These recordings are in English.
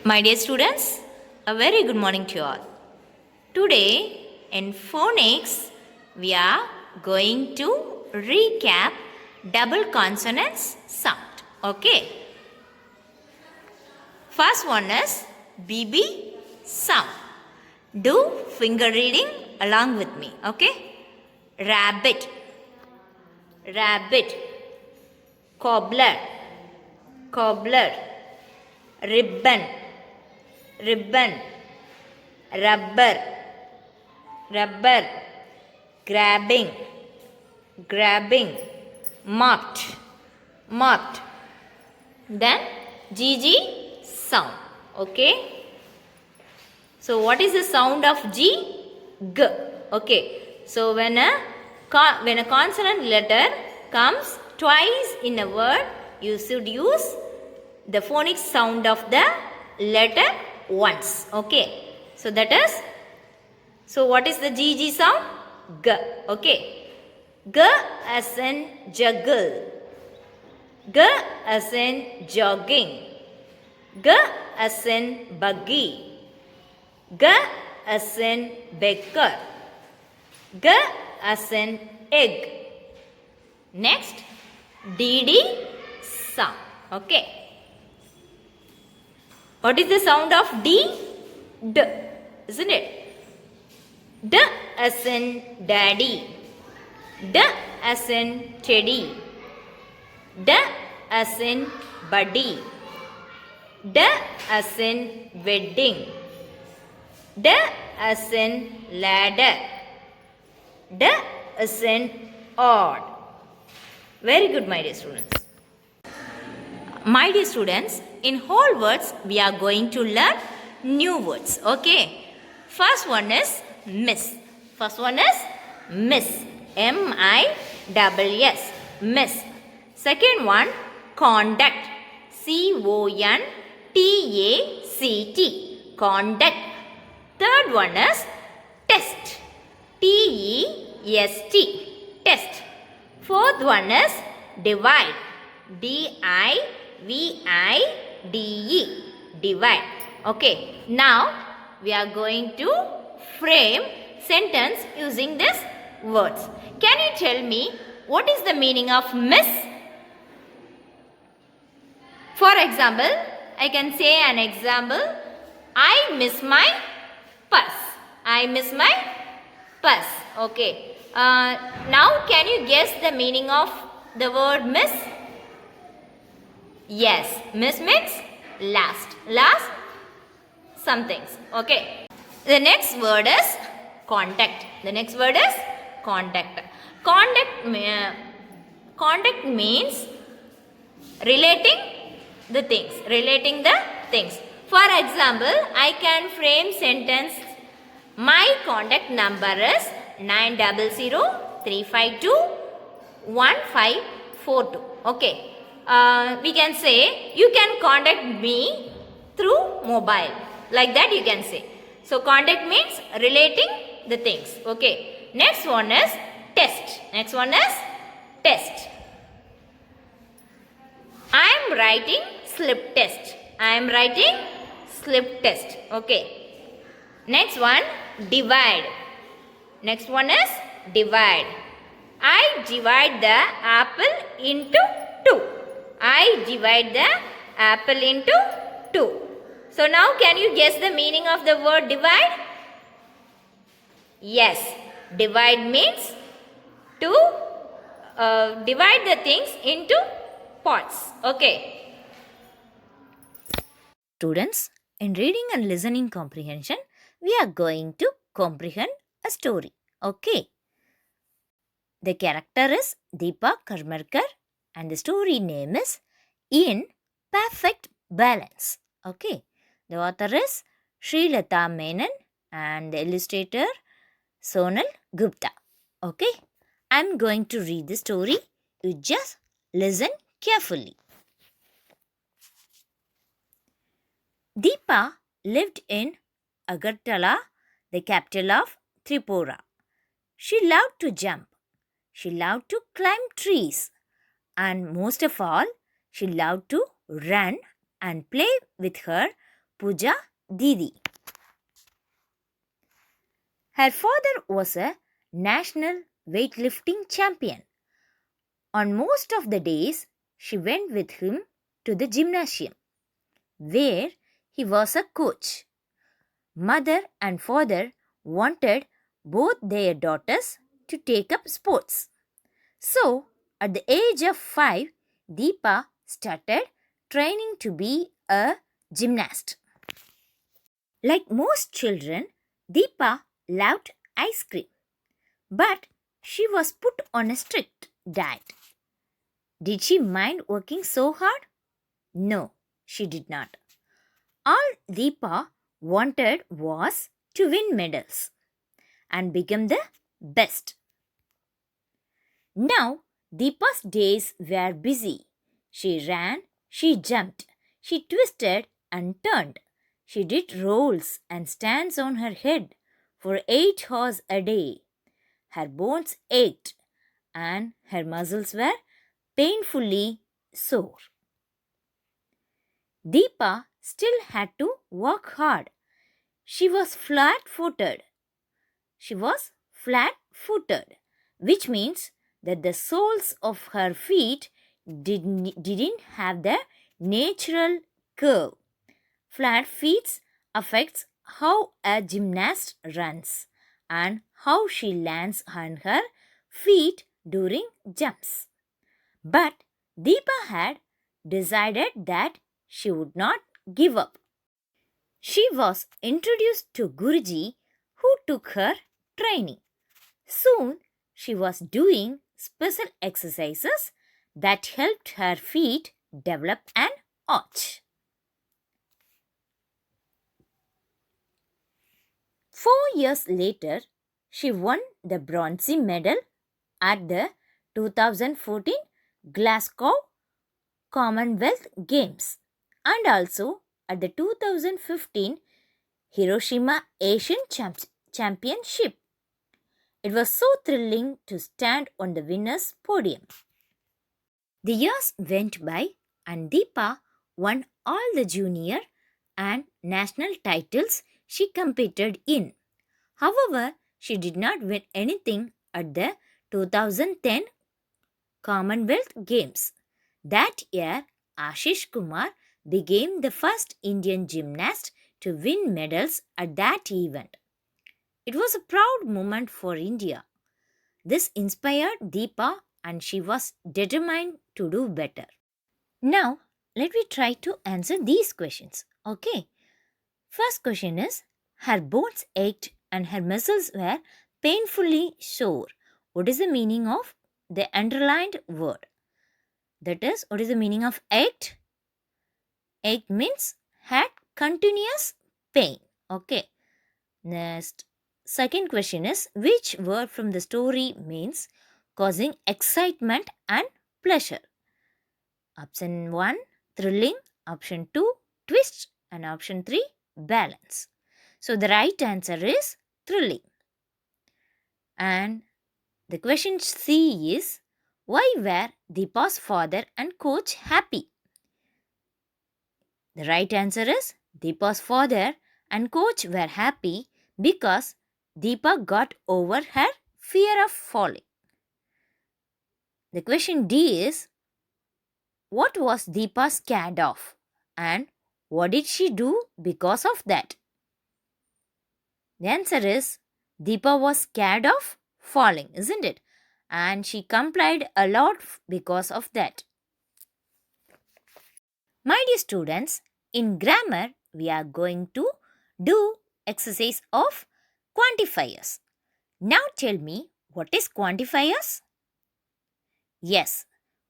My dear students, a very good morning to you all. Today in phonics, we are going to recap double consonants sound. Okay. First one is BB sound. Do finger reading along with me. Okay. Rabbit, rabbit. Cobbler, cobbler. Ribbon, ribbon. Rubber, rubber. Grabbing, grabbing. Mopped, mopped. Then GG sound. Okay. So what is the sound of G? G. Okay. So when a consonant letter comes twice in a word, you should use the phonics sound of the letter once. Okay. So that is, so what is the GG sound? G. Okay. G as in juggle. G as in jogging. G as in buggy. G as in beggar. G as in egg. Next, DD sound. Okay. What is the sound of D? D, isn't it? D as in daddy. D as in teddy. D as in buddy. D as in wedding. D as in ladder. D as in odd. Very good, my dear students. My dear students, in whole words, we are going to learn new words. Okay. First one is miss. First one is miss. M-I-S-S. Miss. Second one, conduct. C-O-N-T-A-C-T. Conduct. Third one is test. T-E-S-T. Test. Fourth one is divide. D-I-V-I-D-E. Divide. Okay. Now we are going to frame sentence using these words. Can you tell me what is the meaning of miss? For example, I can say an example. I miss my purse. I miss my purse. Okay. Now can you guess the meaning of the word miss? Yes. Miss means last. Last some things. Okay. The next word is contact. The next word is contact. Contact means relating the things. Relating the things. For example, I can frame sentence. My contact number is 900-352-1542. Okay. We can say you can contact me through mobile. Like that you can say. So contact means relating the things. Okay. Next one is test. Next one is test. I am writing slip test. I am writing slip test. Okay. Next one, divide. Next one is divide. I divide the apple into two. I divide the apple into two. So now can you guess the meaning of the word divide? Yes. Divide means to divide the things into parts. Okay. Students, in reading and listening comprehension, we are going to comprehend a story. Okay. The character is Deepa Karmarkar and the story name is In Perfect Balance. Okay. The author is Sri Lata Menon and the illustrator Sonal Gupta. Okay. I am going to read the story. You just listen carefully. Deepa lived in Agartala, the capital of Tripura. She loved to jump. She loved to climb trees. And most of all, she loved to run and play with her Pooja Didi. Her father was a national weightlifting champion. On most of the days, she went with him to the gymnasium, where he was a coach. Mother and father wanted both their daughters to take up sports. So, at the age of 5, Deepa started training to be a gymnast. Like most children, Deepa loved ice cream, but she was put on a strict diet. Did she mind working so hard? No, she did not. All Deepa wanted was to win medals and become the best. Now, Deepa's days were busy. She ran, she jumped, she twisted and turned. She did rolls and stands on her head for 8 hours a day. Her bones ached and her muscles were painfully sore. Deepa still had to work hard. She was flat-footed. Which means that the soles of her feet didn't have the natural curve. Flat feet affects how a gymnast runs and how she lands on her feet during jumps. But Deepa had decided that she would not give up. She was introduced to Guruji, who took her training. Soon she was doing special exercises that helped her feet develop an arch. 4 years later, she won the bronze medal at the 2014 Glasgow Commonwealth Games and also at the 2015 Hiroshima Asian Championship. It was so thrilling to stand on the winner's podium. The years went by and Deepa won all the junior and national titles she competed in. However, she did not win anything at the 2010 Commonwealth Games. That year, Ashish Kumar became the first Indian gymnast to win medals at that event. It was a proud moment for India. This inspired Deepa and she was determined to do better. Now, let me try to answer these questions. Okay. First question is, her bones ached and her muscles were painfully sore. What is the meaning of the underlined word? That is, what is the meaning of ached? Ached means had continuous pain. Okay. Next, second question is, which word from the story means causing excitement and pleasure? Option 1, thrilling. Option 2, twist. And option 3, balance. So the right answer is thrilling. And the question C is, why were Deepa's father and coach happy? The right answer is, Deepa's father and coach were happy because Deepa got over her fear of falling. The question D is, what was Deepa scared of and what did she do because of that? The answer is, Deepa was scared of falling, isn't it? And she complied a lot because of that. My dear students, in grammar, we are going to do exercise of quantifiers. Now tell me, what is quantifiers? Yes,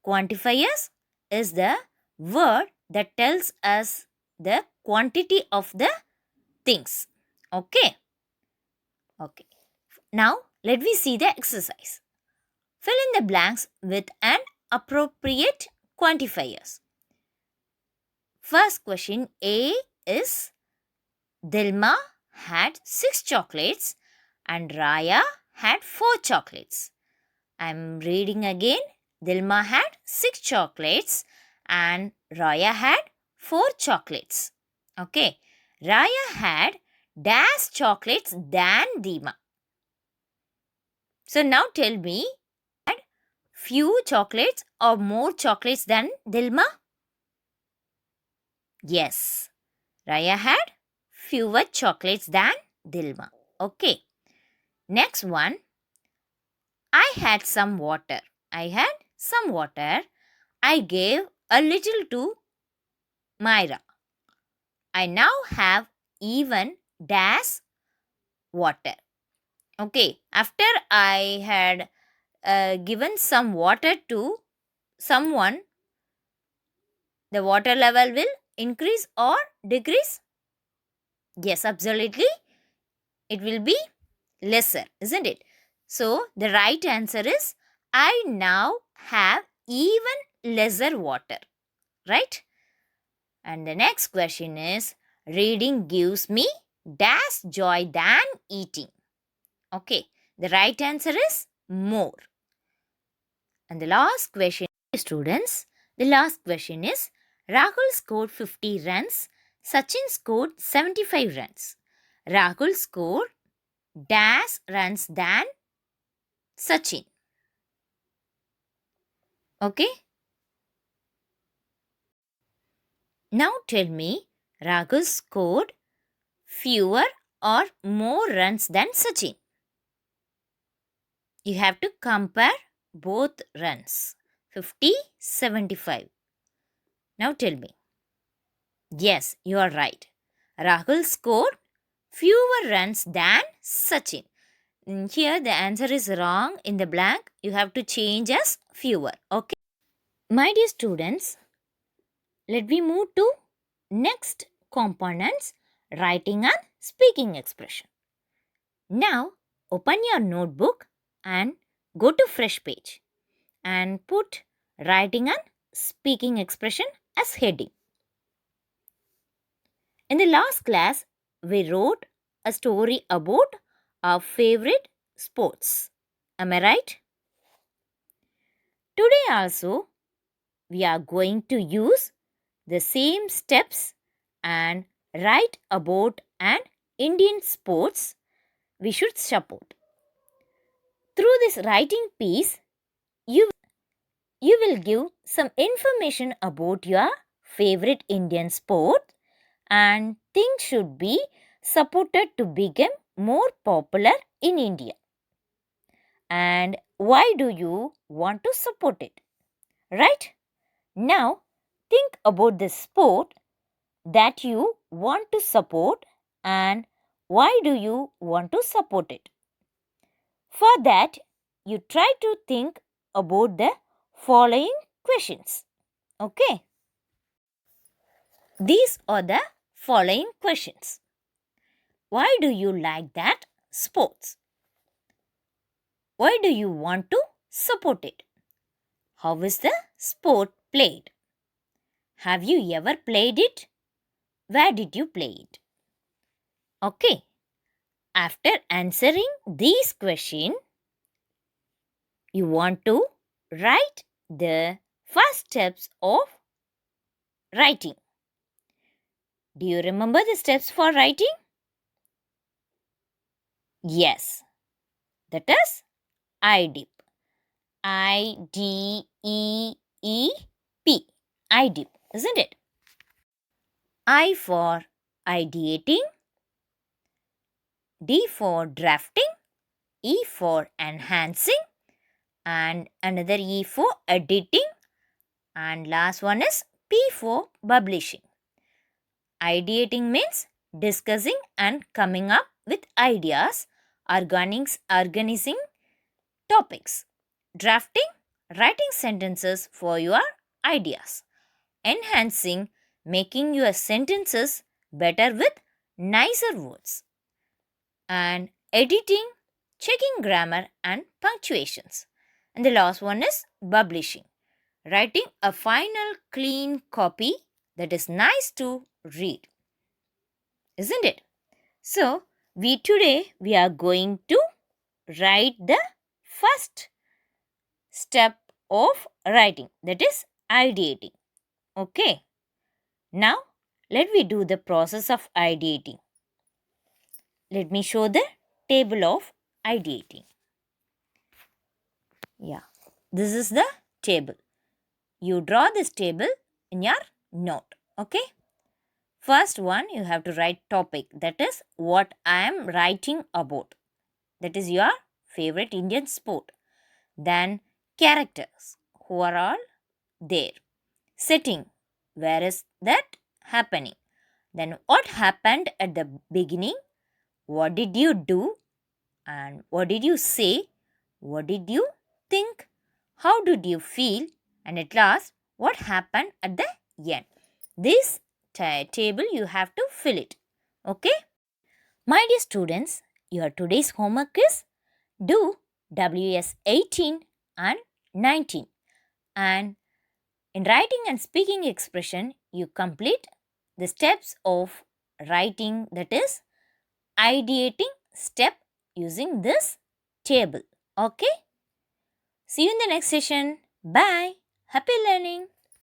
quantifiers is the word that tells us the quantity of the things. Okay. Now, let me see the exercise. Fill in the blanks with an appropriate quantifiers. First question A is, Dilma had 6 chocolates and Raya had 4 chocolates. I am reading again. Dilma had 6 chocolates and Raya had 4 chocolates. Okay. Raya had dash chocolates than Dima. So now tell me, had few chocolates or more chocolates than Dilma? Yes, Raya had fewer chocolates than Dilma. Okay. Next one, I had some water. I had some water. I gave a little to Myra. I now have even dash water. Okay, after I had given some water to someone, the water level will increase or decrease? Yes, absolutely. It will be lesser, isn't it? So the right answer is I now have even lesser water, right? And the next question is reading gives me dash joy than eating. Okay, the right answer is more. And the last question, students, the last question is Rahul scored 50 runs, Sachin scored 75 runs. Rahul scored dash runs than Sachin. Okay, now tell me Rahul scored fewer or more runs than Sachin. You have to compare both runs 50, 75. Now tell me. Yes, you are right. Rahul scored fewer runs than Sachin. Here the answer is wrong. In the blank, you have to change as fewer. Okay. My dear students, let me move to next components, writing and speaking expression. Now, open your notebook and go to fresh page and put writing and speaking expression as heading. In the last class, we wrote a story about our favorite sports. Am I right? Today also, we are going to use the same steps and write about an Indian sports we should support. Through this writing piece, you will give some information about your favorite Indian sport and things should be supported to become more popular in India. And why do you want to support it? Right? Now, think about the sport that you want to support and why do you want to support it? For that, you try to think about the following questions. Okay? These are the following questions. Why do you like that sports? Why do you want to support it? How is the sport played? Have you ever played it? Where did you play it? Okay. After answering these questions, you want to write the first steps of writing. Do you remember the steps for writing? Yes. That is IDEEP. IDEEP. IDEEP, isn't it? I for ideating, D for drafting, E for enhancing, and another E for editing, and last one is P for publishing. Ideating means discussing and coming up with ideas, organizing topics. Drafting, writing sentences for your ideas. Enhancing, making your sentences better with nicer words. And editing, checking grammar and punctuations. And the last one is publishing, writing a final clean copy that is nice to read. Isn't it? So, today we are going to write the first step of writing, that is ideating. Okay. Now Let me do the process of ideating. Let me show the table of ideating. Yeah, this is the table. You draw this table in your note. Okay. First one, you have to write topic. That is what I am writing about. That is your favorite Indian sport. Then characters. Who are all there? Setting. Where is that happening? Then what happened at the beginning? What did you do? And what did you say? What did you think? How did you feel? And at last, what happened at the end? This table you have to fill it. Okay? My dear students, your today's homework is do WS 18 and 19. And in writing and speaking expression, you complete the steps of writing, that is ideating step using this table. Okay? See you in the next session. Bye. Happy learning.